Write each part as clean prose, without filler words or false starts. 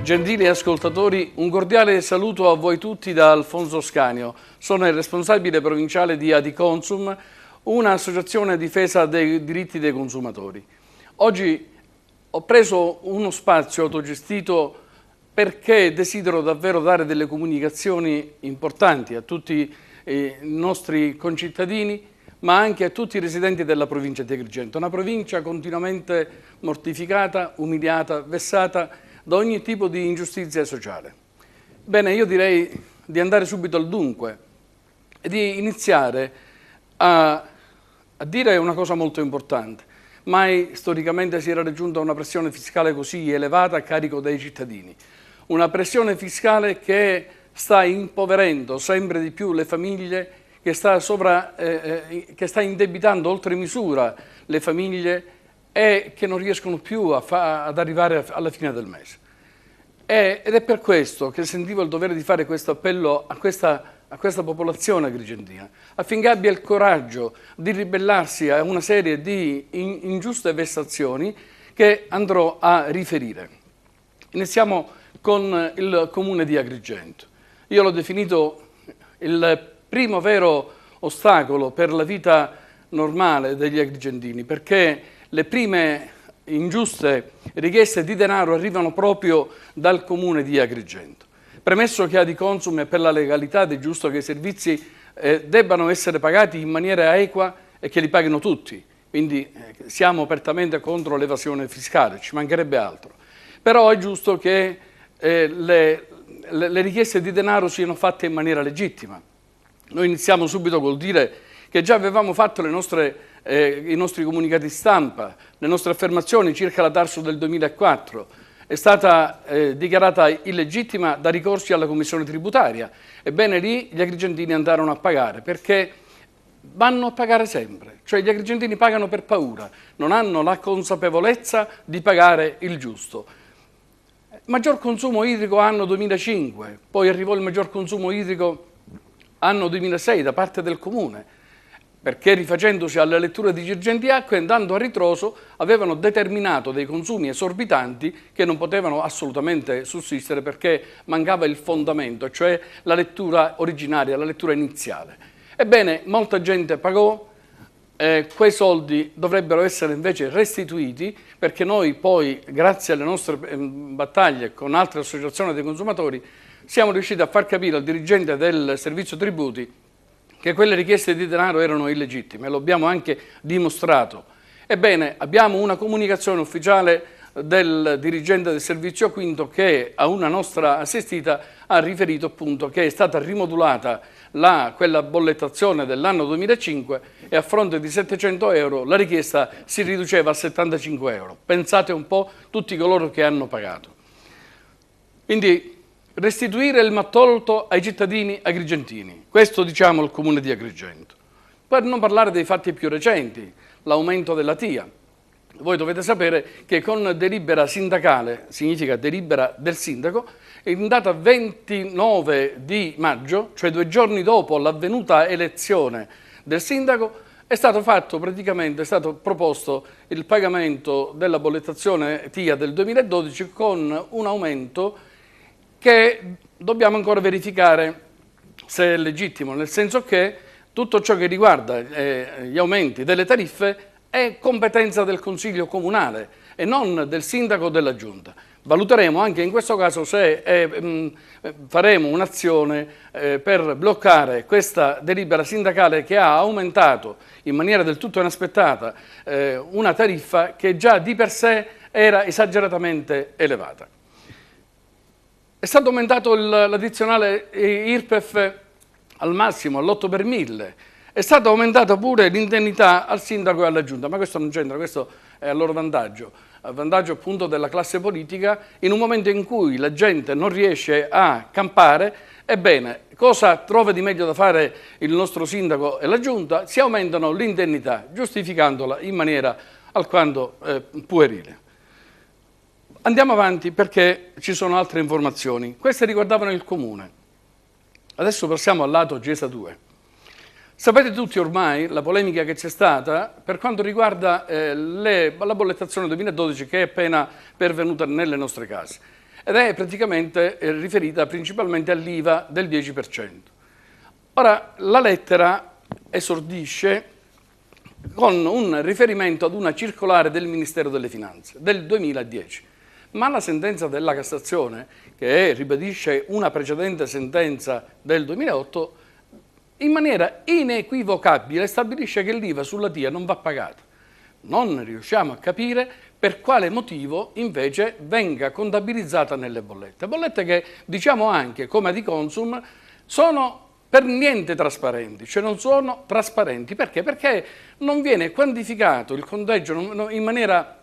Gentili ascoltatori, un cordiale saluto a voi tutti da Alfonso Scanio. Sono il responsabile provinciale di Adiconsum, un'associazione a difesa dei diritti dei consumatori. Oggi ho preso uno spazio autogestito perché desidero davvero dare delle comunicazioni importanti a tutti i nostri concittadini, ma anche a tutti i residenti della provincia di Agrigento, una provincia continuamente mortificata, umiliata, vessata da ogni tipo di ingiustizia sociale. Bene, io direi di andare subito al dunque e di iniziare a dire una cosa molto importante. Mai storicamente si era raggiunta una pressione fiscale così elevata a carico dei cittadini. Una pressione fiscale che sta impoverendo sempre di più le famiglie, che sta indebitando oltre misura le famiglie e che non riescono più ad arrivare alla fine del mese. Ed è per questo che sentivo il dovere di fare questo appello a questa popolazione agrigentina, affinché abbia il coraggio di ribellarsi a una serie di ingiuste vessazioni che andrò a riferire. Iniziamo con il comune di Agrigento. Io l'ho definito il primo vero ostacolo per la vita normale degli agrigentini, perché le prime ingiuste richieste di denaro arrivano proprio dal comune di Agrigento. Premesso che Adiconsum è per la legalità ed è giusto che i servizi debbano essere pagati in maniera equa e che li paghino tutti, quindi siamo apertamente contro l'evasione fiscale, ci mancherebbe altro. Però è giusto che le richieste di denaro siano fatte in maniera legittima. Noi iniziamo subito col dire che già avevamo fatto i nostri comunicati stampa, le nostre affermazioni circa la Tarso del 2004. È stata dichiarata illegittima da ricorsi alla commissione tributaria. Ebbene lì gli agrigentini andarono a pagare perché vanno a pagare sempre, cioè gli agrigentini pagano per paura, non hanno la consapevolezza di pagare il giusto. Maggior consumo idrico anno 2005, poi arrivò il maggior consumo idrico anno 2006 da parte del comune, perché rifacendosi alle letture di dirigenti acque e andando a ritroso avevano determinato dei consumi esorbitanti che non potevano assolutamente sussistere perché mancava il fondamento, cioè la lettura originaria, la lettura iniziale. Ebbene, molta gente pagò, quei soldi dovrebbero essere invece restituiti perché noi poi, grazie alle nostre battaglie con altre associazioni dei consumatori, siamo riusciti a far capire al dirigente del servizio tributi che quelle richieste di denaro erano illegittime, lo abbiamo anche dimostrato. Ebbene, abbiamo una comunicazione ufficiale del dirigente del servizio quinto che a una nostra assistita ha riferito appunto che è stata rimodulata quella bollettazione dell'anno 2005 e a fronte di 700 euro la richiesta si riduceva a 75 euro. Pensate un po' tutti coloro che hanno pagato. Quindi restituire il mattolto ai cittadini agrigentini, questo diciamo il comune di Agrigento. Per non parlare dei fatti più recenti, l'aumento della TIA. Voi dovete sapere che con delibera sindacale, significa delibera del sindaco, in data 29 di maggio, cioè 2 giorni dopo l'avvenuta elezione del sindaco, è stato proposto il pagamento della bollettazione TIA del 2012 con un aumento che dobbiamo ancora verificare se è legittimo, nel senso che tutto ciò che riguarda gli aumenti delle tariffe è competenza del Consiglio Comunale e non del Sindaco o della Giunta. Valuteremo anche in questo caso se faremo un'azione per bloccare questa delibera sindacale che ha aumentato in maniera del tutto inaspettata una tariffa che già di per sé era esageratamente elevata. È stato aumentato l'addizionale IRPEF al massimo, all'8 per 1000. È stata aumentata pure l'indennità al sindaco e alla giunta, ma questo non c'entra, questo è a loro vantaggio, a vantaggio appunto della classe politica, in un momento in cui la gente non riesce a campare. Ebbene, cosa trova di meglio da fare il nostro sindaco e la giunta? Si aumentano l'indennità, giustificandola in maniera alquanto puerile. Andiamo avanti perché ci sono altre informazioni. Queste riguardavano il comune. Adesso passiamo al lato GESA 2. Sapete tutti ormai la polemica che c'è stata per quanto riguarda la bollettazione 2012 che è appena pervenuta nelle nostre case. ed è praticamente riferita principalmente all'IVA del 10%. Ora, la lettera esordisce con un riferimento ad una circolare del Ministero delle Finanze del 2010, ma la sentenza della Cassazione, che ribadisce una precedente sentenza del 2008, in maniera inequivocabile stabilisce che l'IVA sulla TIA non va pagata. Non riusciamo a capire per quale motivo invece venga contabilizzata nelle bollette. Bollette che, diciamo anche come Adiconsum, sono per niente trasparenti, cioè non sono trasparenti. Perché? Perché non viene quantificato il conteggio in maniera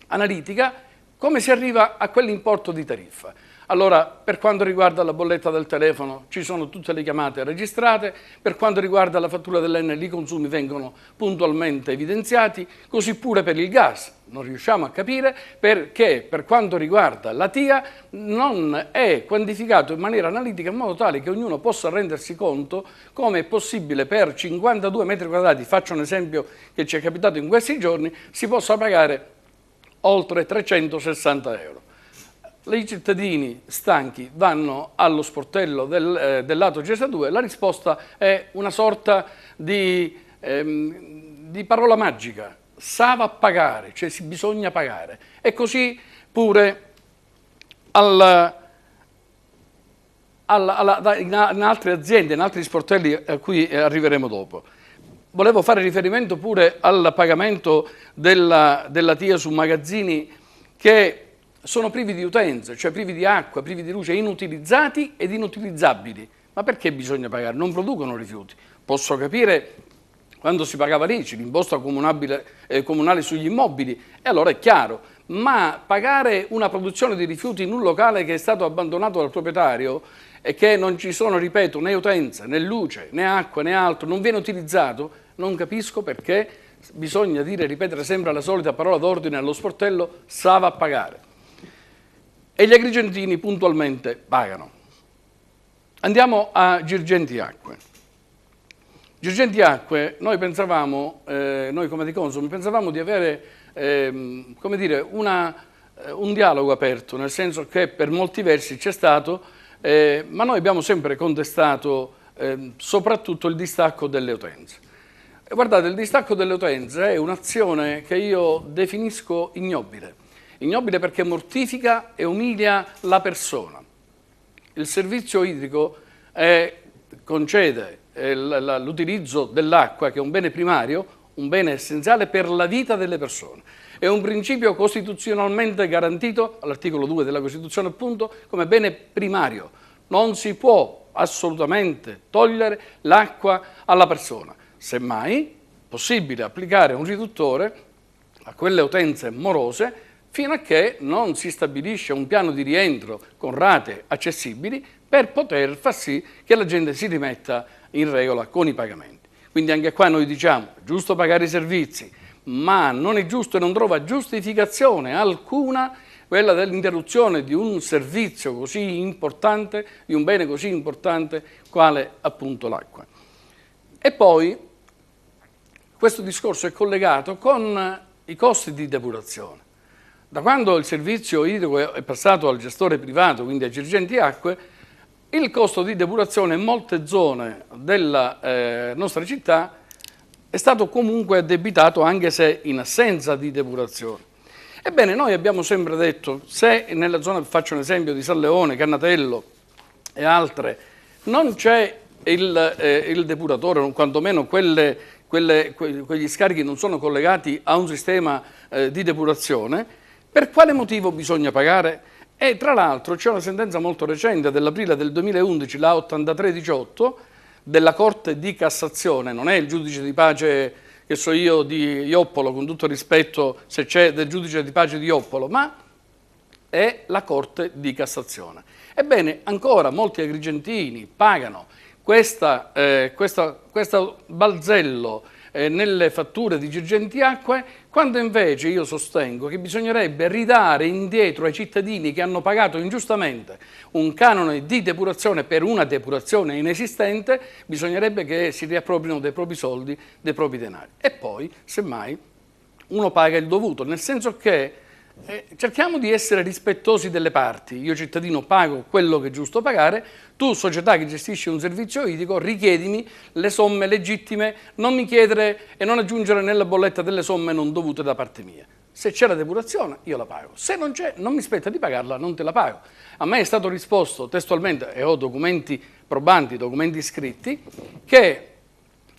analitica come si arriva a quell'importo di tariffa. Allora, per quanto riguarda la bolletta del telefono, ci sono tutte le chiamate registrate, per quanto riguarda la fattura dell'Enel, i consumi vengono puntualmente evidenziati, così pure per il gas. Non riusciamo a capire perché, per quanto riguarda la TIA, non è quantificato in maniera analitica in modo tale che ognuno possa rendersi conto come è possibile per 52 metri quadrati, faccio un esempio che ci è capitato in questi giorni, si possa pagare oltre 360 euro. I cittadini stanchi vanno allo sportello del lato GESA 2, la risposta è una sorta di parola magica, sa va a pagare, cioè bisogna pagare. E così pure in altre aziende, in altri sportelli a cui arriveremo dopo. Volevo fare riferimento pure al pagamento della TIA su magazzini che sono privi di utenza, cioè privi di acqua, privi di luce, inutilizzati ed inutilizzabili. Ma perché bisogna pagare? Non producono rifiuti. Posso capire quando si pagava l'ICI, l'imposta comunale sugli immobili, e allora è chiaro. Ma pagare una produzione di rifiuti in un locale che è stato abbandonato dal proprietario e che non ci sono, ripeto, né utenza, né luce, né acqua, né altro, non viene utilizzato, non capisco perché bisogna ripetere sempre la solita parola d'ordine allo sportello, sa va a pagare. E gli agrigentini puntualmente pagano. Andiamo a Girgenti Acque. Girgenti Acque, noi pensavamo, noi come Adiconsum, pensavamo di avere come dire, un dialogo aperto, nel senso che per molti versi c'è stato, ma noi abbiamo sempre contestato soprattutto il distacco delle utenze. E guardate, il distacco delle utenze è un'azione che io definisco ignobile. Ignobile perché mortifica e umilia la persona. Il servizio idrico concede l'utilizzo dell'acqua, che è un bene primario, un bene essenziale per la vita delle persone. È un principio costituzionalmente garantito, all'articolo 2 della Costituzione appunto, come bene primario. Non si può assolutamente togliere l'acqua alla persona. Semmai è possibile applicare un riduttore a quelle utenze morose fino a che non si stabilisce un piano di rientro con rate accessibili per poter far sì che la gente si rimetta in regola con i pagamenti. Quindi anche qua noi diciamo, è giusto pagare i servizi, ma non è giusto e non trova giustificazione alcuna quella dell'interruzione di un servizio così importante, di un bene così importante quale appunto l'acqua. E poi questo discorso è collegato con i costi di depurazione. Da quando il servizio idrico è passato al gestore privato, quindi a Girgenti Acque, il costo di depurazione in molte zone della nostra città è stato comunque addebitato anche se in assenza di depurazione. Ebbene, noi abbiamo sempre detto, se nella zona, faccio un esempio, di San Leone, Cannatello e altre, non c'è il depuratore, o quantomeno quegli scarichi non sono collegati a un sistema di depurazione, per quale motivo bisogna pagare? E tra l'altro c'è una sentenza molto recente dell'aprile del 2011, la 8318, della Corte di Cassazione, non è il giudice di pace, che so io, di Ioppolo, con tutto rispetto se c'è del giudice di pace di Ioppolo, ma è la Corte di Cassazione. Ebbene, ancora molti agrigentini pagano questo balzello nelle fatture di Girgenti Acque, quando invece io sostengo che bisognerebbe ridare indietro ai cittadini che hanno pagato ingiustamente un canone di depurazione per una depurazione inesistente, bisognerebbe che si riapproprino dei propri soldi, dei propri denari. E poi, semmai, uno paga il dovuto, nel senso che cerchiamo di essere rispettosi delle parti. Io cittadino pago quello che è giusto pagare, tu società che gestisci un servizio idrico richiedimi le somme legittime, non mi chiedere e non aggiungere nella bolletta delle somme non dovute da parte mia. Se c'è la depurazione io la pago, se non c'è non mi spetta di pagarla, non te la pago. A me è stato risposto testualmente, e ho documenti probanti, documenti scritti, che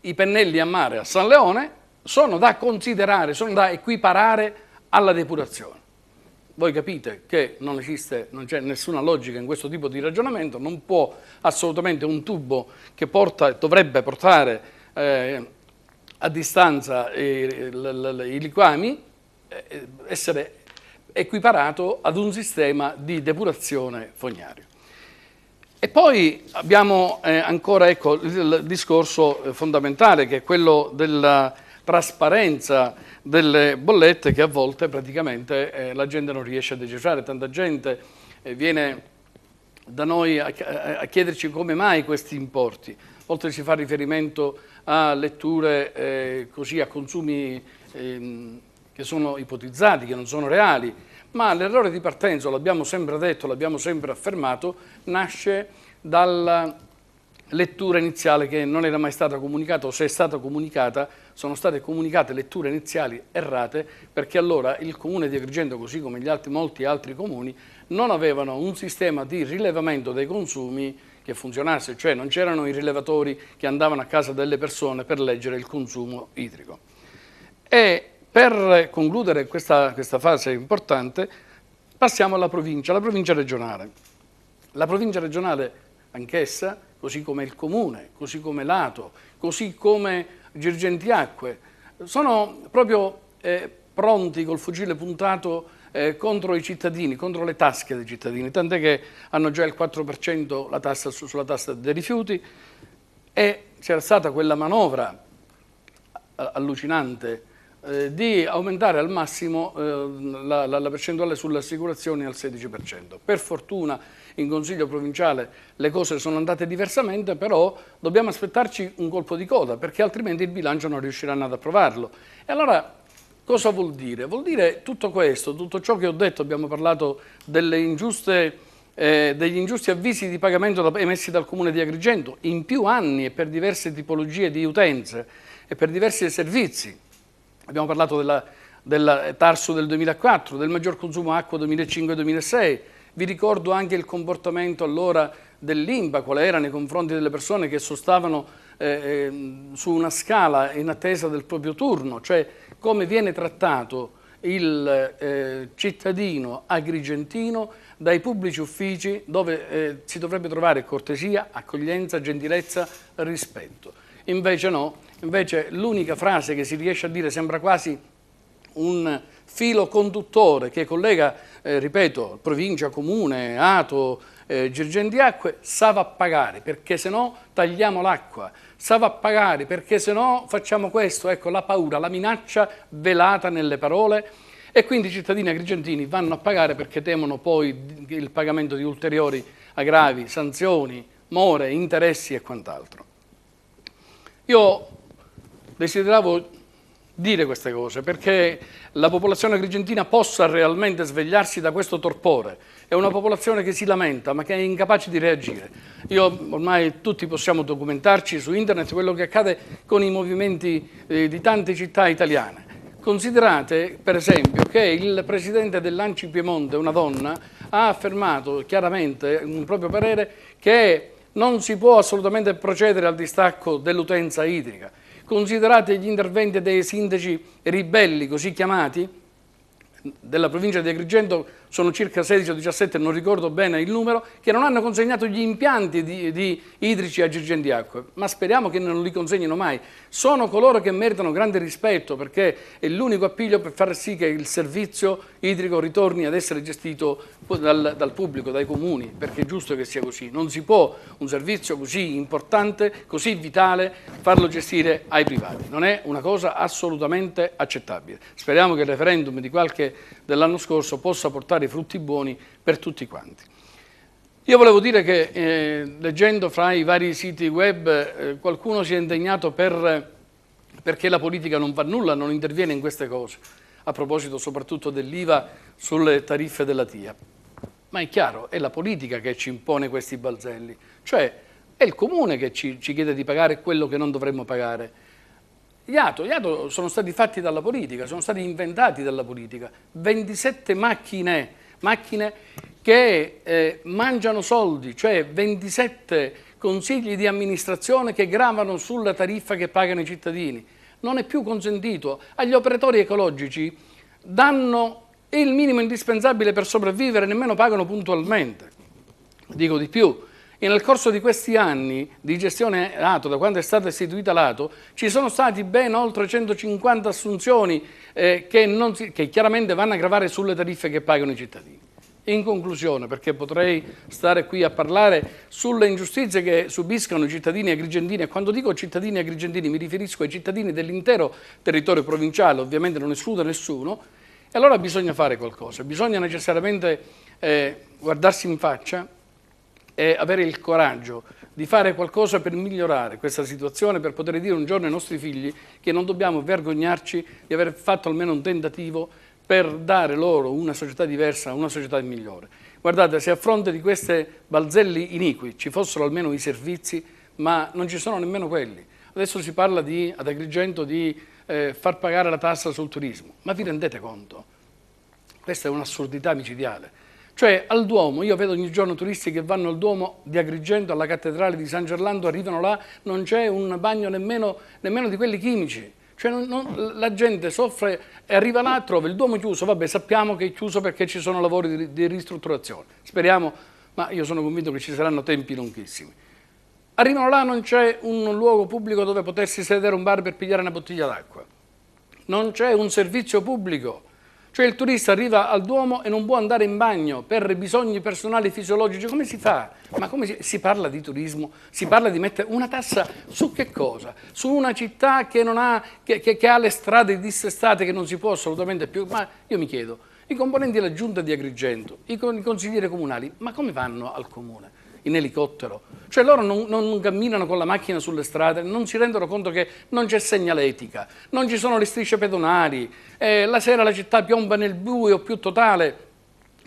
i pennelli a mare a San Leone sono da considerare, sono da equiparare alla depurazione. Voi capite che non c'è nessuna logica in questo tipo di ragionamento, non può assolutamente un tubo che dovrebbe portare a distanza i liquami essere equiparato ad un sistema di depurazione fognario. E poi abbiamo ancora il discorso fondamentale, che è quello della trasparenza delle bollette, che a volte praticamente la gente non riesce a decifrare. Tanta gente viene da noi a chiederci come mai questi importi. A volte si fa riferimento a letture così, a consumi che sono ipotizzati, che non sono reali, ma l'errore di partenza, l'abbiamo sempre detto, l'abbiamo sempre affermato, nasce dalla lettura iniziale che non era mai stata comunicata, o se è stata comunicata, sono state comunicate letture iniziali errate, perché allora il comune di Agrigento, così come molti altri comuni, non avevano un sistema di rilevamento dei consumi che funzionasse, cioè non c'erano i rilevatori che andavano a casa delle persone per leggere il consumo idrico. E per concludere questa fase importante, passiamo alla provincia regionale. La provincia regionale anch'essa, così come il comune, così come l'Ato, così come Girgentiacque, sono proprio pronti col fucile puntato contro i cittadini, contro le tasche dei cittadini, tant'è che hanno già il 4% sulla tassa dei rifiuti, e c'era stata quella manovra allucinante di aumentare al massimo la percentuale sulle assicurazioni al 16%. Per fortuna in Consiglio provinciale le cose sono andate diversamente, però dobbiamo aspettarci un colpo di coda, perché altrimenti il bilancio non riusciranno ad approvarlo. E allora cosa vuol dire? Vuol dire tutto questo, tutto ciò che ho detto. Abbiamo parlato degli ingiusti avvisi di pagamento emessi dal Comune di Agrigento in più anni e per diverse tipologie di utenze e per diversi servizi. Abbiamo parlato del Tarso del 2004, del maggior consumo acqua 2005-2006. Vi ricordo anche il comportamento allora dell'INPA, qual era nei confronti delle persone che sostavano su una scala in attesa del proprio turno, cioè come viene trattato il cittadino agrigentino dai pubblici uffici, dove si dovrebbe trovare cortesia, accoglienza, gentilezza, rispetto. Invece no, invece l'unica frase che si riesce a dire sembra quasi un filo conduttore che collega, ripeto, provincia, comune, Ato, Girgentiacque: sa va a pagare perché se no tagliamo l'acqua, sa va a pagare perché se no facciamo questo. Ecco la paura, la minaccia velata nelle parole, e quindi i cittadini agrigentini vanno a pagare perché temono poi il pagamento di ulteriori aggravi, sanzioni, more, interessi e quant'altro. Io desideravo dire queste cose perché la popolazione agrigentina possa realmente svegliarsi da questo torpore. È una popolazione che si lamenta ma che è incapace di reagire. Ormai tutti possiamo documentarci su internet quello che accade con i movimenti di tante città italiane. Considerate per esempio che il presidente dell'Anci Piemonte, una donna, ha affermato chiaramente in un proprio parere che non si può assolutamente procedere al distacco dell'utenza idrica. Considerate gli interventi dei sindaci ribelli, così chiamati, della provincia di Agrigento, sono circa 16 o 17, non ricordo bene il numero, che non hanno consegnato gli impianti di idrici a Girgentiacque, ma speriamo che non li consegnino mai. Sono coloro che meritano grande rispetto, perché è l'unico appiglio per far sì che il servizio idrico ritorni ad essere gestito dal pubblico, dai comuni, perché è giusto che sia così. Non si può un servizio così importante, così vitale, farlo gestire ai privati. Non è una cosa assolutamente accettabile. Speriamo che il referendum dell'anno scorso possa portare frutti buoni per tutti quanti. Io volevo dire che leggendo fra i vari siti web qualcuno si è indegnato perché la politica non fa nulla, non interviene in queste cose. a proposito soprattutto dell'IVA sulle tariffe della TIA. Ma è chiaro, è la politica che ci impone questi balzelli, cioè è il comune che ci chiede di pagare quello che non dovremmo pagare. Gli ATO sono stati fatti dalla politica, sono stati inventati dalla politica. 27 macchine che mangiano soldi, cioè 27 consigli di amministrazione che gravano sulla tariffa che pagano i cittadini. Non è più consentito. Agli operatori ecologici danno il minimo indispensabile per sopravvivere, nemmeno pagano puntualmente. Dico di più, e nel corso di questi anni di gestione ATO, da quando è stata istituita l'ATO, ci sono stati ben oltre 150 assunzioni che chiaramente vanno a gravare sulle tariffe che pagano i cittadini. In conclusione, perché potrei stare qui a parlare sulle ingiustizie che subiscono i cittadini agrigentini, e quando dico cittadini agrigentini mi riferisco ai cittadini dell'intero territorio provinciale, ovviamente non escludo nessuno. E allora bisogna fare qualcosa, bisogna necessariamente guardarsi in faccia e avere il coraggio di fare qualcosa per migliorare questa situazione, per poter dire un giorno ai nostri figli che non dobbiamo vergognarci di aver fatto almeno un tentativo per dare loro una società diversa, una società migliore. Guardate, se a fronte di questi balzelli iniqui ci fossero almeno i servizi, ma non ci sono nemmeno quelli. Adesso si parla ad Agrigento di far pagare la tassa sul turismo, ma vi rendete conto? Questa è un'assurdità micidiale. Cioè al Duomo, io vedo ogni giorno turisti che vanno al Duomo di Agrigento, alla cattedrale di San Gerlando, arrivano là, non c'è un bagno nemmeno di quelli chimici. Cioè la gente soffre e arriva là, trova il Duomo chiuso, vabbè sappiamo che è chiuso perché ci sono lavori di ristrutturazione, speriamo, ma io sono convinto che ci saranno tempi lunghissimi. Arrivano là, non c'è un luogo pubblico dove potersi sedere un bar per pigliare una bottiglia d'acqua, non c'è un servizio pubblico, cioè il turista arriva al Duomo e non può andare in bagno per bisogni personali fisiologici. Come si fa? Ma come si parla di turismo? Si parla di mettere una tassa su che cosa? Su una città che ha le strade dissestate, che non si può assolutamente più. Ma io mi chiedo, i componenti della giunta di Agrigento, i consiglieri comunali, ma come vanno al comune? In elicottero? Cioè loro non camminano con la macchina sulle strade, non si rendono conto che non c'è segnaletica, non ci sono le strisce pedonali, la sera la città piomba nel buio più totale,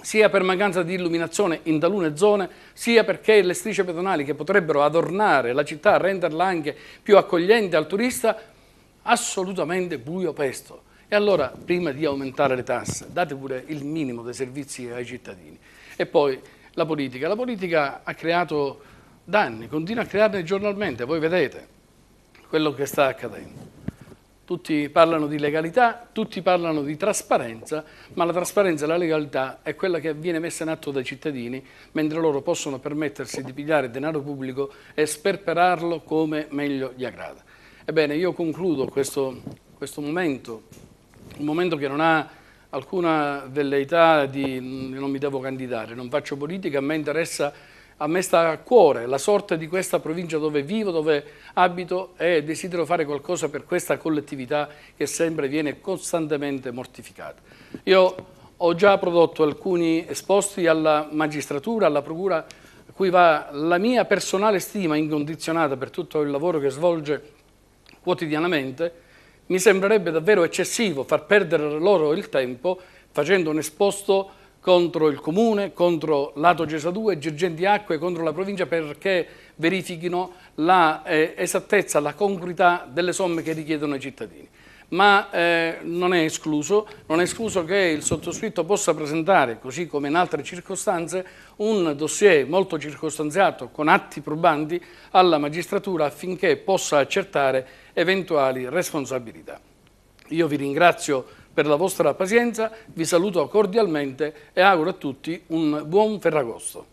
sia per mancanza di illuminazione in talune zone, sia perché le strisce pedonali che potrebbero adornare la città, renderla anche più accogliente al turista, assolutamente buio pesto. E allora, prima di aumentare le tasse, date pure il minimo dei servizi ai cittadini. E poi la politica ha creato danni, continua a crearne giornalmente, voi vedete quello che sta accadendo. Tutti parlano di legalità, tutti parlano di trasparenza, ma la trasparenza e la legalità è quella che viene messa in atto dai cittadini, mentre loro possono permettersi di pigliare denaro pubblico e sperperarlo come meglio gli aggrada. Ebbene, io concludo questo momento, un momento che non ha alcuna velleità di non mi devo candidare, non faccio politica, a me sta a cuore la sorte di questa provincia dove vivo, dove abito, e desidero fare qualcosa per questa collettività che sempre viene costantemente mortificata. Io ho già prodotto alcuni esposti alla magistratura, alla procura, a cui va la mia personale stima incondizionata per tutto il lavoro che svolge quotidianamente. Mi sembrerebbe davvero eccessivo far perdere loro il tempo facendo un esposto contro il Comune, contro l'Ato Gesa 2, Girgenti Acque, contro la provincia, perché verifichino la esattezza, la congruità delle somme che richiedono i cittadini. Ma non è escluso che il sottoscritto possa presentare, così come in altre circostanze, un dossier molto circostanziato con atti probanti alla magistratura affinché possa accertare eventuali responsabilità. Io vi ringrazio per la vostra pazienza, vi saluto cordialmente e auguro a tutti un buon Ferragosto.